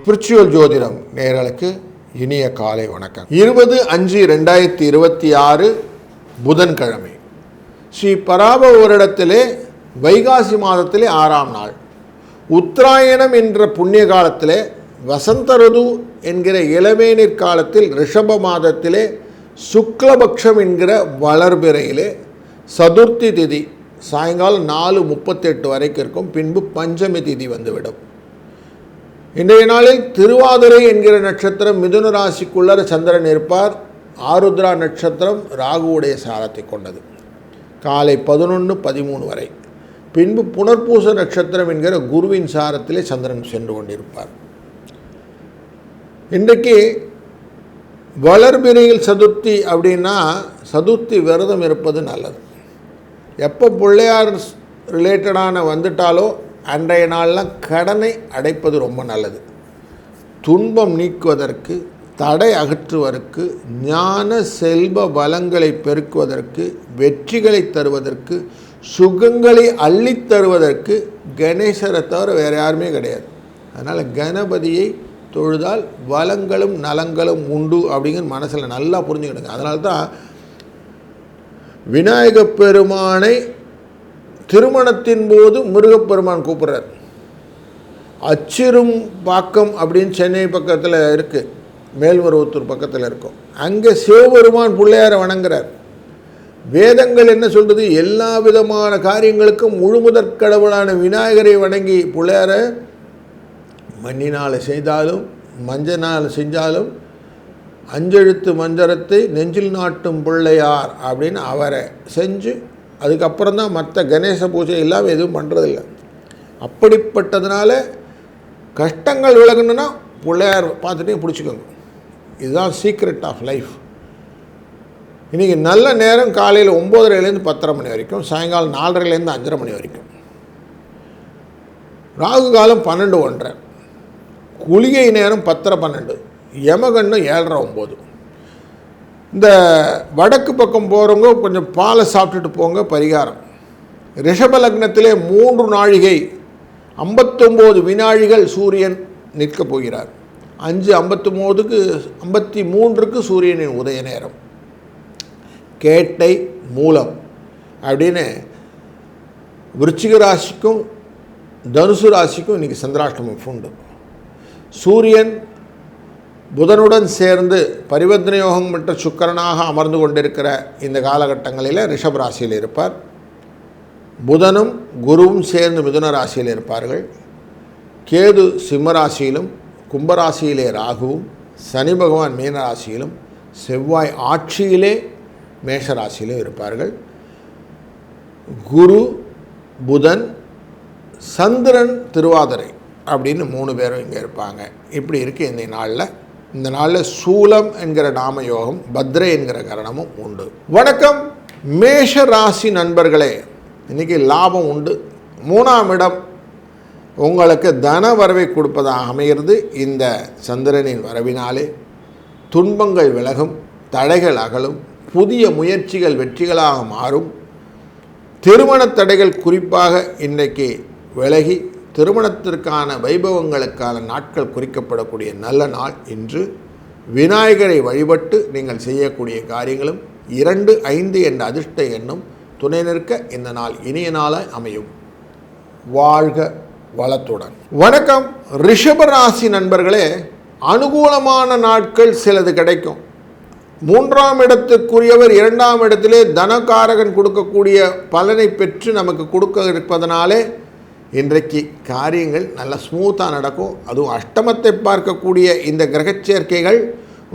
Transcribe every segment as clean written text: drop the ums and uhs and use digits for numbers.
Spiritual ஜோதிடம் நேயர்களுக்கு இனிய காலை வணக்கம். 20/5/2026 புதன்கிழமை ஸ்ரீ பராப வருடத்திலே வைகாசி மாதத்திலே 6ஆம் நாள், உத்தராயணம் என்ற புண்ணிய காலத்திலே, வசந்த ருது என்கிற இளவேநீர் காலத்தில் ரிஷப மாதத்திலே சுக்லபக்ஷம் என்கிற வளர்பிறையிலே சதுர்த்தி திதி சாயங்காலம் 4:38 வரைக்கும் இருக்கும். பின்பு பஞ்சமி திதி வந்துவிடும். இன்றைய நாளில் திருவாதிரை என்கிற நட்சத்திரம் மிதுன ராசிக்குள்ளர சந்திரன் இருப்பார். ஆருத்ரா நட்சத்திரம் ராகுவுடைய சாரத்தை கொண்டது. காலை 11:13 வரை. பின்பு புனர்பூச நட்சத்திரம் என்கிற குருவின் சாரத்திலே சந்திரன் சென்று கொண்டிருப்பார். இன்றைக்கு வளர்பிறையில் சதுர்த்தி அப்படின்னா சதுர்த்தி விரதம் இருப்பது நல்லது. எப்போ பிள்ளையார் ரிலேட்டடான வந்துட்டாலோ அன்றைய நாள்லாம் கடனை அடைப்பது ரொம்ப நல்லது. துன்பம் நீக்குவதற்கு, தடை அகற்றுவதற்கு, ஞான செல்வ வளங்களை பெருக்குவதற்கு, வெற்றிகளை தருவதற்கு, சுகங்களை அள்ளித் தருவதற்கு கணேசரை தவிர வேறு யாருமே கிடையாது. அதனால் கணபதியை தொழுதால் வளங்களும் நலங்களும் உண்டு அப்படிங்கிற மனசில் நல்லா புரிஞ்சுக்கிடுங்க. அதனால தான் விநாயகப் பெருமானை திருமணத்தின் போது முருகப்பெருமான் கூப்பிட்றார். அச்சிரும் பாக்கம் அப்படின்னு சென்னை பக்கத்தில் இருக்குது, மேல்மருவத்தூர் பக்கத்தில் இருக்கும். அங்கே சிவபெருமான் பிள்ளையாரை வணங்குறார். வேதங்கள் என்ன சொல்கிறது? எல்லா விதமான காரியங்களுக்கும் முழுமுதற் கடவுளான விநாயகரை வணங்கி பிள்ளையாரை மண்ணினால் செய்தாலும் மஞ்சனால் செஞ்சாலும் அஞ்செழுத்து மஞ்சரத்தை நெஞ்சில் நாட்டும் பிள்ளையார் அப்படின்னு அவரை செஞ்சு அதுக்கப்புறம் தான் மற்ற கணேச பூஜை எல்லாம் எதுவும் பண்ணுறதில்ல. அப்படிப்பட்டதுனால கஷ்டங்கள் விலகணுன்னா பிள்ளையார் பார்த்துட்டே பிடிச்சிக்கோங்க. இதுதான் சீக்ரெட் ஆஃப் லைஃப். இன்றைக்கி நல்ல நேரம் காலையில் 9:30லேருந்து 10:30 மணி வரைக்கும், சாயங்காலம் 4:30லேருந்து 5:30 மணி வரைக்கும். ராகு காலம் 12:01, குளிகை நேரம் 10:12, யமகண்டம் 7:09. இந்த வடக்கு பக்கம் போகிறவங்க கொஞ்சம் பாலை சாப்பிட்டுட்டு போங்க. பரிகாரம், ரிஷப லக்னத்திலே 3 நாழிகை 59 வினாழிகள் சூரியன் நிற்கப் போகிறார். 5:53க்கு சூரியனின் உதய நேரம். கேட்டை மூலம் அப்படின்னு விருச்சிக ராசிக்கும் தனுசு ராசிக்கும் இன்றைக்கி சந்திராஷ்டமம் உண்டு. சூரியன் புதனுடன் சேர்ந்து பரிவர்த்தனை யோகம் பெற்ற சுக்கிரனாக அமர்ந்து கொண்டிருக்கிற இந்த காலகட்டங்களில் ரிஷப ராசியில் இருப்பார். புதனும் குருவும் சேர்ந்து மிதுன ராசியில் இருப்பார்கள். கேது சிம்ம ராசியிலும், கும்பராசியிலே ராகுவும், சனி பகவான் மீன ராசியிலும், செவ்வாய் ஆட்சியிலே மேஷ ராசியிலும் இருப்பார்கள். குரு புதன் சந்திரன் திருவாதிரை அப்படின்னு 3 பேரும் இங்கே இருப்பாங்க. இப்படி இருக்குது இந்த நாளில். இந்த நாளில் சூலம் என்கிற நாம யோகம், பத்ரை என்கிற கரணமும் உண்டு. வணக்கம் மேஷ ராசி நண்பர்களே. இன்றைக்கி லாபம் உண்டு. 3ஆம் இடம் உங்களுக்கு தன வரவை கொடுப்பதாக அமைகிறது. இந்த சந்திரனின் வரவினாலே துன்பங்கள் விலகும், தடைகள் அகலும், புதிய முயற்சிகள் வெற்றிகளாக மாறும். திருமண தடைகள் குறிப்பாக இன்றைக்கு விலகி திருமணத்திற்கான வைபவங்களுக்கான நாட்கள் குறிக்கப்படக்கூடிய நல்ல நாள் இன்று. விநாயகரை வழிபட்டு நீங்கள் செய்யக்கூடிய காரியங்களும் 2, 5 என்ற அதிர்ஷ்ட எண்ணும் துணை நிற்க இந்த நாள் இனிய நாளாய் அமையும். வாழ்க வளத்துடன். வணக்கம் ரிஷப ராசி நண்பர்களே. அனுகூலமான நாட்கள் சிலது கிடைக்கும். 3ஆம் இடத்துக்குரியவர் 2ஆம் இடத்திலே தனகாரகன் கொடுக்கக்கூடிய பலனை பெற்று நமக்கு கொடுக்க இருப்பதனாலே இன்றைக்கு காரியங்கள் நல்ல ஸ்மூத்தாக நடக்கும். அதுவும் அஷ்டமத்தை பார்க்கக்கூடிய இந்த கிரகச்சேர்க்கைகள்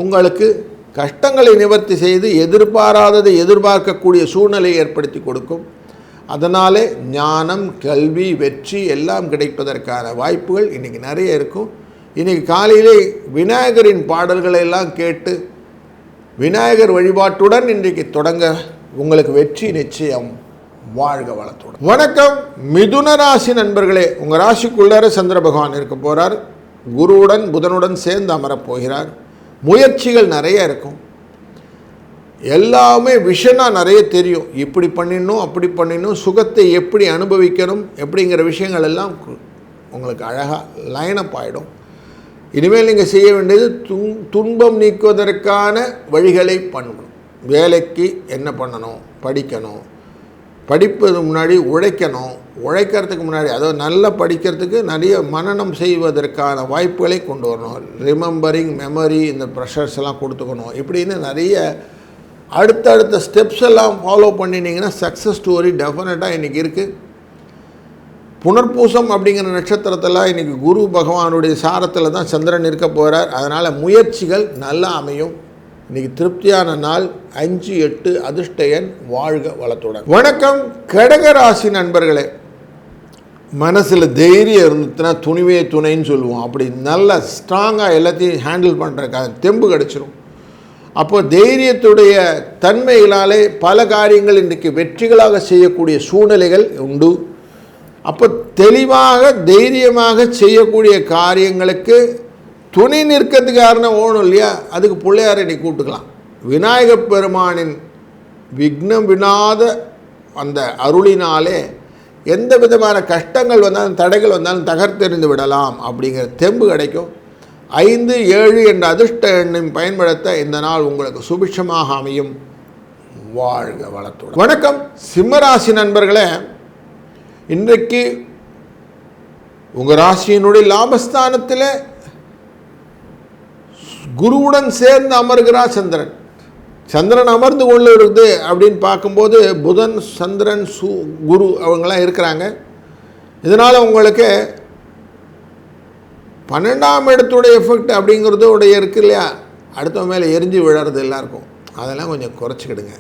உங்களுக்கு கஷ்டங்களை நிவர்த்தி செய்து எதிர்பாராததை எதிர்பார்க்கக்கூடிய சூழ்நிலையை ஏற்படுத்தி கொடுக்கும். அதனாலே ஞானம், கல்வி, வெற்றி எல்லாம் கிடைப்பதற்கான வாய்ப்புகள் இன்றைக்கி நிறைய இருக்கும். இன்றைக்கி காலையிலே விநாயகரின் பாடல்களை எல்லாம் கேட்டு விநாயகர் வழிபாட்டுடன் இன்றைக்கு தொடங்க உங்களுக்கு வெற்றி நிச்சயம். வாழ்க வளத்துடன். வணக்கம் மிதுன ராசி நண்பர்களே. உங்கள் ராசிக்குள்ளார சந்திர பகவான் இருக்க போகிறார். குருவுடன் புதனுடன் சேர்ந்து அமரப் போகிறார். முயற்சிகள் நிறைய இருக்கும். எல்லாமே விஷனாக நிறைய தெரியும். இப்படி பண்ணிடணும், அப்படி பண்ணிடணும், சுகத்தை எப்படி அனுபவிக்கணும் எப்படிங்கிற விஷயங்கள் எல்லாம் உங்களுக்கு அழகாக லைனப் ஆகிடும். இனிமேல் நீங்கள் செய்ய வேண்டியது துன்பம் நீக்குவதற்கான வழிகளை பண்ணணும். வேலைக்கு என்ன பண்ணணும், படிக்கணும், படிப்பது முன்னாடி உழைக்கணும், உழைக்கிறதுக்கு முன்னாடி அதாவது நல்லா படிக்கிறதுக்கு நிறைய மனனம் செய்வதற்கான வாய்ப்புகளை கொண்டு வரணும். ரிமெம்பரிங், மெமரி, இந்த ப்ரெஷர்ஸ் எல்லாம் கொடுத்துக்கணும். இப்படின்னு நிறைய அடுத்தடுத்த ஸ்டெப்ஸ் எல்லாம் ஃபாலோ பண்ணினீங்கன்னா சக்ஸஸ் ஸ்டோரி டெஃபினட்டாக இன்றைக்கி இருக்குது. புனர்பூசம் அப்படிங்கிற நட்சத்திரத்தில் இன்றைக்கி குரு பகவானுடைய சாரத்தில் தான் சந்திரன் இருக்க போகிறார். அதனால் முயற்சிகள் நல்லா அமையும். இன்றைக்கி திருப்தியான நாள். 5-8 அதிர்ஷ்ட எண். வாழ்க வளத்துடன். வணக்கம் கடகராசி நண்பர்களே. மனசில் தைரியம் இருந்துச்சுன்னா துணிவே துணைன்னு சொல்லுவோம். அப்படி நல்லா ஸ்ட்ராங்காக எல்லாத்தையும் ஹேண்டில் பண்ணுறதுக்காக தெம்பு கிடச்சிரும். அப்போ தைரியத்துடைய தன்மைகளாலே பல காரியங்கள் இன்றைக்கு வெற்றிகளாக செய்யக்கூடிய சூழ்நிலைகள் உண்டு. அப்போ தெளிவாக தைரியமாக செய்யக்கூடிய காரியங்களுக்கு துணை நிற்கிறதுக்கு யாருன்னா ஓணும் இல்லையா, அதுக்கு பிள்ளையாரை நீ கூப்பிட்டுக்கலாம். விநாயகப் பெருமானின் விக்னம் வினாத அந்த அருளினாலே எந்த விதமான கஷ்டங்கள் வந்தாலும் தடைகள் வந்தாலும் தகர்த்தெறிந்து விடலாம் அப்படிங்கிற தெம்பு கிடைக்கும். 5-7 என்ற அதிர்ஷ்ட எண்ணையும் பயன்படுத்த இந்த நாள் உங்களுக்கு சுபிட்சமாக அமையும். வாழ்க வளத்துடன். வணக்கம் சிம்மராசி நண்பர்களே. இன்றைக்கு உங்கள் ராசியினுடைய லாபஸ்தானத்தில் குருவுடன் சேர்ந்து அமர்கிறார் சந்திரன். சந்திரன் அமர்ந்து கொள்ள இருக்குது அப்படின்னு பார்க்கும்போது புதன், சந்திரன், குரு அவங்களாம் இருக்கிறாங்க. இதனால் உங்களுக்கு 12ஆம் இடத்துடைய எஃபெக்ட் அப்படிங்கிறதோடைய இருக்கு இல்லையா, அடுத்த மேலே எரிஞ்சு விழறது எல்லாருக்கும். அதெல்லாம் கொஞ்சம் குறைச்சிக்கிடுங்க.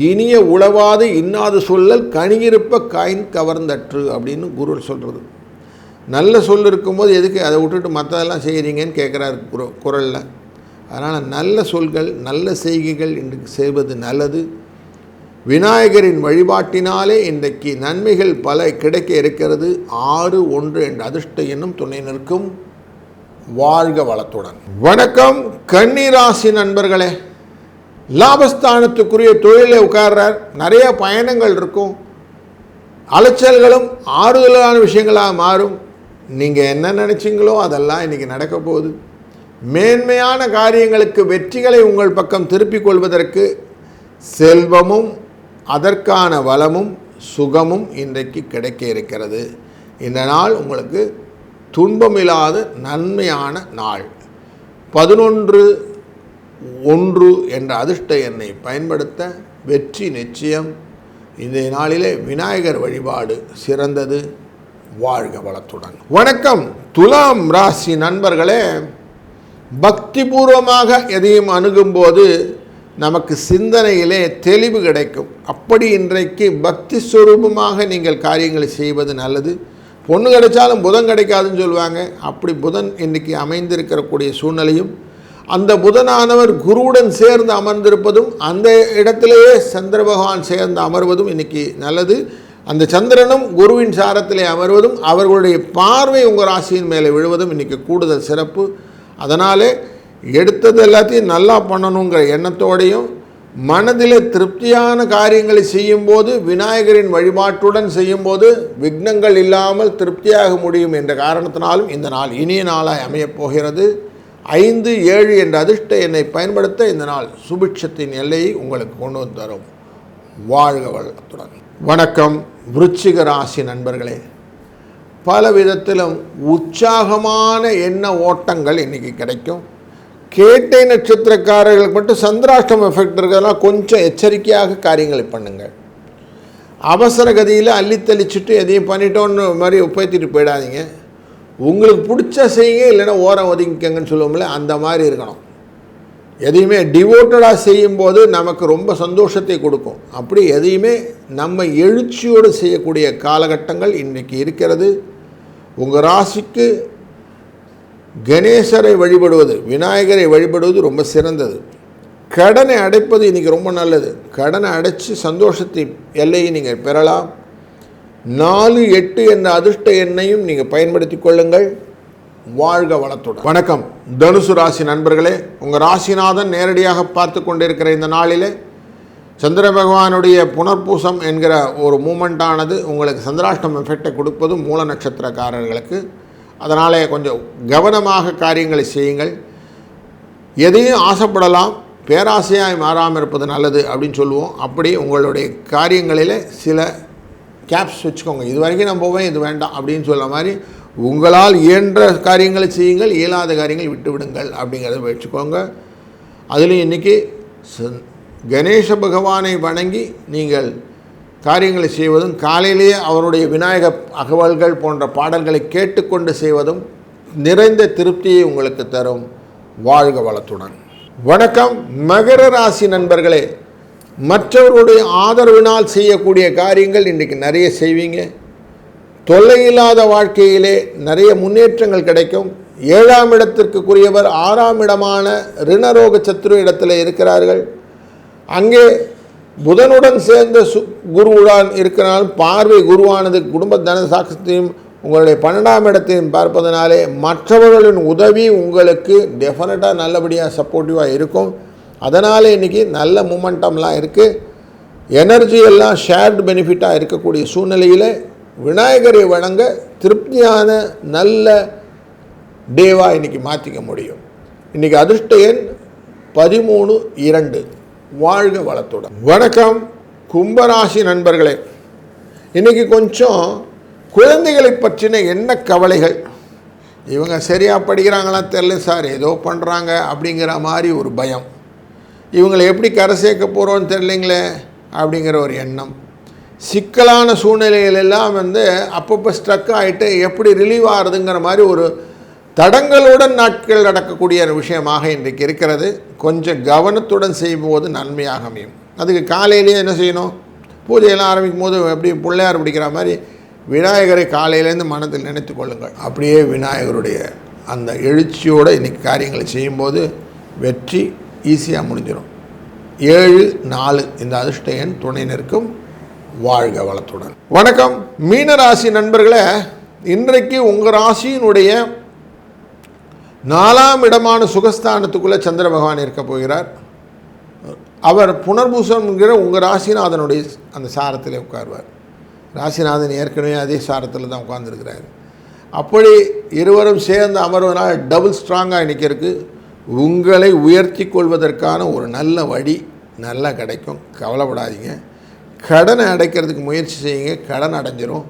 இனிய உளவாது இன்னாது சொல்லல் கனியிருப்ப காயின் கவர்ந்தற்று அப்படின்னு குரு சொல்கிறது. நல்ல சொல் இருக்கும்போது எதுக்கு அதை விட்டுட்டு மற்றதெல்லாம் செய்கிறீங்கன்னு கேட்குறாரு குரலில். அதனால் நல்ல சொல்கள், நல்ல செய்கைகள் இன்றைக்கு செய்வது நல்லது. விநாயகரின் வழிபாட்டினாலே இன்றைக்கு நன்மைகள் பல கிடைக்க இருக்கிறது. 6-1 என்ற அதிர்ஷ்ட எண்ணும் துணை நிற்கும். வாழ்க வளத்துடன். வணக்கம் கன்னிராசி நண்பர்களே. லாபஸ்தானத்துக்குரிய தொழிலை உட்கார்றார். நிறைய பயணங்கள் இருக்கும். அலைச்சல்களும் ஆறுதலான விஷயங்களாக மாறும். நீங்கள் என்ன நினச்சிங்களோ அதெல்லாம் இன்றைக்கி நடக்க போகுது. மேன்மையான காரியங்களுக்கு வெற்றிகளை உங்கள் பக்கம் திருப்பிக் கொள்வதற்கு செல்வமும் அதற்கான வளமும் சுகமும் இன்றைக்கு கிடைக்க இருக்கிறது. இந்த நாள் உங்களுக்கு துன்பமில்லாத நன்மையான நாள். 11-1 என்ற அதிர்ஷ்ட எண்ணை பயன்படுத்த வெற்றி நிச்சயம். இந்த நாளிலே விநாயகர் வழிபாடு சிறந்தது. வாழ்க வளத்துடன். வணக்கம் துலாம் ராசி நண்பர்களே. பக்திபூர்வமாக எதையும் அணுகும்போது நமக்கு சிந்தனையிலே தெளிவு கிடைக்கும். அப்படி இன்றைக்கு பக்தி ஸ்வரூபமாக நீங்கள் காரியங்களை செய்வது நல்லது. பொண்ணு கிடைச்சாலும் புதன் கிடைக்காதுன்னு சொல்லுவாங்க. அப்படி புதன் இன்றைக்கி அமைந்திருக்கக்கூடிய சூழ்நிலையும், அந்த புதனானவர் குருவுடன் சேர்ந்து அமர்ந்திருப்பதும், அந்த இடத்திலேயே சந்திர பகவான் சேர்ந்து அமர்வதும் இன்றைக்கி நல்லது. அந்த சந்திரனும் குருவின் சாரத்திலே அமர்வதும் அவர்களுடைய பார்வை உங்கள் ராசியின் மேலே விழுவதும் இன்றைக்கி கூடுதல் சிறப்பு. அதனாலே எடுத்தது எல்லாத்தையும் நல்லா பண்ணணுங்கிற எண்ணத்தோடையும் மனதில் திருப்தியான காரியங்களை செய்யும்போது, விநாயகரின் வழிபாட்டுடன் செய்யும்போது விக்னங்கள் இல்லாமல் திருப்தியாக முடியும் என்ற காரணத்தினாலும் இந்த நாள் இனிய நாளாய் அமையப் போகிறது. 5-7 என்ற அதிர்ஷ்ட எண்ணை பயன்படுத்த இந்த நாள் சுபிட்சத்தின் எல்லையை உங்களுக்கு கொண்டு வந்து தரும். வாழ்க வளத்துடன். வணக்கம் விருச்சிக ராசி நண்பர்களே. பல விதத்திலும் உற்சாகமான எண்ண ஓட்டங்கள் இன்றைக்கி கிடைக்கும். கேட்டை நட்சத்திரக்காரர்களுக்கு மட்டும் சந்திராஷ்டம எஃபெக்ட் இருக்கிறதெல்லாம் கொஞ்சம் எச்சரிக்கையாக காரியங்களை பண்ணுங்கள். அவசர கதியில் அள்ளி தெளிச்சுட்டு எதையும் பண்ணிட்டோன்னு மாதிரி உப்பேற்றிட்டு போயிடாதீங்க. உங்களுக்கு பிடிச்ச செய்யுங்க, இல்லைன்னா ஓரம் ஒதுங்கிக்கங்கன்னு சொல்லுவோம்ல, அந்த மாதிரி இருக்கணும். எதையுமே டிவோட்டடாக செய்யும்போது நமக்கு ரொம்ப சந்தோஷத்தை கொடுக்கும். அப்படி எதையுமே நம்ம எழுச்சியோடு செய்யக்கூடிய காலகட்டங்கள் இன்றைக்கி இருக்கிறது. உங்கள் ராசிக்கு கணேசரை வழிபடுவது, விநாயகரை வழிபடுவது ரொம்ப சிறந்தது. கடனை அடைப்பது இன்றைக்கி ரொம்ப நல்லது. கடனை அடைச்சி சந்தோஷத்தை எல்லையை நீங்கள் பெறலாம். 4-8 என்ற அதிர்ஷ்ட எண்ணையும் நீங்கள் பயன்படுத்தி கொள்ளுங்கள். வாழ்க வளத்துடன். வணக்கம் தனுசு ராசி நண்பர்களே, உங்கள் ராசிநாதன் நேரடியாக பார்த்து கொண்டிருக்கிற இந்த நாளிலே சந்திர பகவானுடைய புனர்பூசம் என்கிற ஒரு மூமெண்ட்டானது உங்களுக்கு சந்திராஷ்டம் எஃபெக்டை கொடுப்பது மூல நட்சத்திரக்காரர்களுக்கு. அதனாலே கொஞ்சம் கவனமாக காரியங்களை செய்யுங்கள். எதையும் ஆசைப்படலாம், பேராசையாய் மாறாமல் இருப்பது நல்லது அப்படின்னு சொல்லுவோம். அப்படி உங்களுடைய காரியங்களில் சில கேப்ஸ் வச்சுக்கோங்க. இது வரைக்கும் நான் போவேன், இது வேண்டாம் அப்படின்னு சொல்கிற மாதிரி உங்களால் இயன்ற காரியங்களை செய்யுங்கள், இயலாத காரியங்கள் விட்டு விடுங்கள் அப்படிங்கிறத வச்சுக்கோங்க. அதுலேயும் இன்றைக்கி கணேச பகவானை வணங்கி நீங்கள் காரியங்களை செய்வதும், காலையிலேயே அவருடைய விநாயக அகவல்கள் போன்ற பாடல்களை கேட்டுக்கொண்டு செய்வதும் நிறைந்த திருப்தியை உங்களுக்கு தரும். வாழ்க வளத்துடன். வணக்கம் மகர ராசி நண்பர்களே, மற்றவர்களுடைய ஆதரவினால் செய்யக்கூடிய காரியங்கள் இன்றைக்கி நிறைய செய்வீங்க. தொல்லையில்லாத வாழ்க்கையிலே நிறைய முன்னேற்றங்கள் கிடைக்கும். 7ஆம் இடத்திற்குரியவர் 6ஆம் இடமான ரிணரோக சத்ரு இடத்துல இருக்கிறார்கள். அங்கே புதனுடன் சேர்ந்த குருவுடன் இருக்கிறனாலும் பார்வை குருவானது குடும்ப தன சாட்சியத்தையும் உங்களுடைய 12ஆம் இடத்தையும் பார்ப்பதனாலே மற்றவர்களின் உதவி உங்களுக்கு டெஃபினட்டாக நல்லபடியாக சப்போர்ட்டிவாக இருக்கும். அதனால் இன்றைக்கி நல்ல மூமெண்டம்லாம் இருக்குது. எனர்ஜி எல்லாம் ஷேர்டு பெனிஃபிட்டாக இருக்கக்கூடிய சூழ்நிலையில் விநாயகரை வணங்க திருப்தியான நல்ல டேவாக இன்றைக்கி மாற்றிக்க முடியும். இன்றைக்கி அதிர்ஷ்ட எண் 13-2. வாழ்க வளத்துடன். வணக்கம் கும்பராசி நண்பர்களே, இன்றைக்கி கொஞ்சம் குழந்தைகளை பற்றின என்ன கவலைகள், இவங்க சரியாக படிக்கிறாங்களா தெரியல சார், ஏதோ பண்ணுறாங்க அப்படிங்கிற மாதிரி ஒரு பயம், இவங்களை எப்படி கரை சேர்க்க போகிறோன்னு தெரியலைங்களே அப்படிங்கிற ஒரு எண்ணம், சிக்கலான சூழ்நிலைகளெல்லாம் அப்பப்போ ஸ்ட்ரக் ஆகிட்டு எப்படி ரிலீவ் ஆகுதுங்கிற மாதிரி ஒரு தடங்களுடன் நாட்கள் நடக்கக்கூடிய விஷயமாக இன்றைக்கு இருக்கிறது. கொஞ்சம் கவனத்துடன் செய்யும்போது நன்மையாக அமையும். அதுக்கு காலையிலேயே என்ன செய்யணும், பூஜையெல்லாம் ஆரம்பிக்கும் போது எப்படி பிள்ளையார் பிடிக்கிற மாதிரி விநாயகரை காலையிலேருந்து மனத்தில் நினைத்து கொள்ளுங்கள். அப்படியே விநாயகருடைய அந்த எழுச்சியோடு இன்றைக்கி காரியங்களை செய்யும்போது வெற்றி ஈஸியாக முடிஞ்சிடும். 7-4 இந்த அதிர்ஷ்ட எண் துணை நிற்கும். வாழ்க வளத்துடன். வணக்கம் மீனராசி நண்பர்களே, இன்றைக்கு உங்கள் ராசியினுடைய 4ஆம் இடமான சுகஸ்தானத்துக்குள்ளே சந்திர பகவான் இருக்க போகிறார். அவர் புனர்பூசம்ங்கிற உங்கள் ராசிநாதனுடைய அந்த சாரத்தில் உட்கார்வார். ராசிநாதன் ஏற்கனவே அதே சாரத்தில் தான் உட்கார்ந்துருக்கிறார். அப்படி இருவரும் சேர்ந்து அமர்வதனால் டபுள் ஸ்ட்ராங்காக இன்றைக்கி இருக்குது. உங்களை உயர்த்தி கொள்வதற்கான ஒரு நல்ல வழி நல்லா கிடைக்கும். கவலைப்படாதீங்க. கடனை அடைக்கிறதுக்கு முயற்சி செய்யுங்க, கடன் அடைஞ்சிரும்.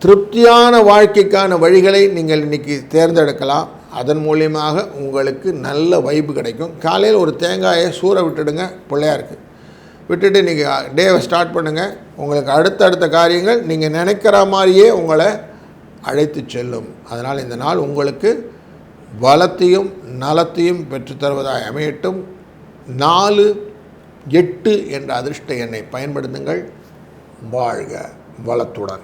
திருப்தியான வாழ்க்கைக்கான வழிகளை நீங்கள் இன்றைக்கி தேர்ந்தெடுக்கலாம். அதன் மூலியமாக உங்களுக்கு நல்ல வைப்பு கிடைக்கும். காலையில் ஒரு தேங்காயை சூற விட்டுடுங்க, பிள்ளையாருக்கு விட்டுட்டு நீங்கள் டேவை ஸ்டார்ட் பண்ணுங்கள். உங்களுக்கு அடுத்தடுத்த காரியங்கள் நீங்கள் நினைக்கிற மாதிரியே உங்களை அழைத்து செல்லும். அதனால் இந்த நாள் உங்களுக்கு பலத்தையும் நலத்தையும் பெற்றுத்தருவதாக அமையட்டும். 4-8 என்ற அதிர்ஷ்ட எண்ணை பயன்படுத்துங்கள். வாழ்க வளத்துடன்.